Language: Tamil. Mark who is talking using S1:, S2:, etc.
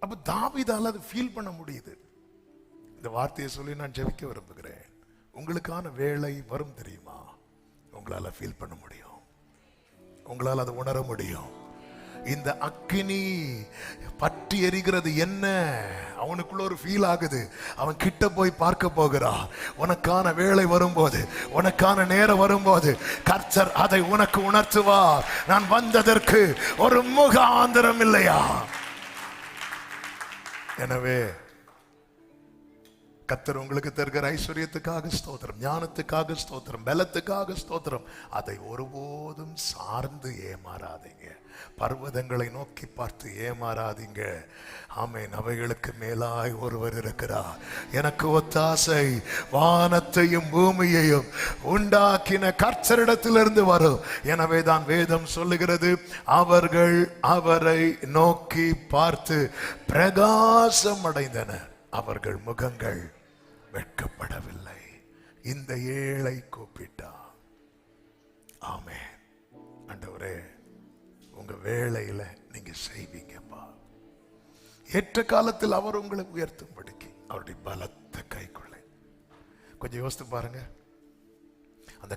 S1: அப்ப தாவீதால அது ஃபீல் பண்ண முடியுது. இந்த வார்த்தையை சொல்லி நான் ஜெபிக்க விரும்புகிறேன். உங்களுக்கான வேலை வரும் தெரியுமா? உங்களால ஃபீல் பண்ண முடியும், உங்களால் அதை உணர முடியும். இந்த அக்கினி பற்றி எரிகிறது என்ன, அவனுக்குள்ள ஒரு ஃபீல் ஆகுது. அவன் கிட்ட போய் பார்க்க போகிறான். உனக்கான வேலை வரும்போது, உனக்கான நேரம் வரும்போது கர்த்தர் அதை உனக்கு உணர்த்துவார். நான் வந்ததற்கு ஒரு முகாந்திரம் இல்லையா? எனவே கர்த்தர் உங்களுக்கு தருகிற ஐஸ்வர்யத்துக்காக ஸ்தோத்திரம், ஞானத்துக்காக ஸ்தோத்திரம், பலத்துக்காக ஸ்தோத்திரம். அதை ஒருபோதும் சார்ந்து ஏமாறாதீங்க. பர்வதங்களை நோக்கி பார்த்து ஏமாறாதீங்க. ஆமென். அவைகளுக்கு மேலாய் ஒருவர் இருக்கிறார். எனக்கு ஒத்தாசை வானத்தையும் பூமியையும் உண்டாக்கின கர்த்தரிடத்திலிருந்து வரும். எனவே தான் வேதம் சொல்லுகிறது, அவர்கள் அவரை நோக்கி பார்த்து பிரகாசம் அடைந்தனர், அவர்கள் முகங்கள் வெட்கப்படவில்லை. இந்த ஏழை கூப்பிட்டா. ஆமென். ஆண்டவரே, உங்க வேளையில நீங்க செய்வீங்கப்பா. ஏற்ற காலத்தில் அவர் உங்களை உயர்த்தும்படிக்கு அவருடைய பலத்த கைக்குள்ளே கொஞ்சம் யோசித்து பாருங்க. அந்த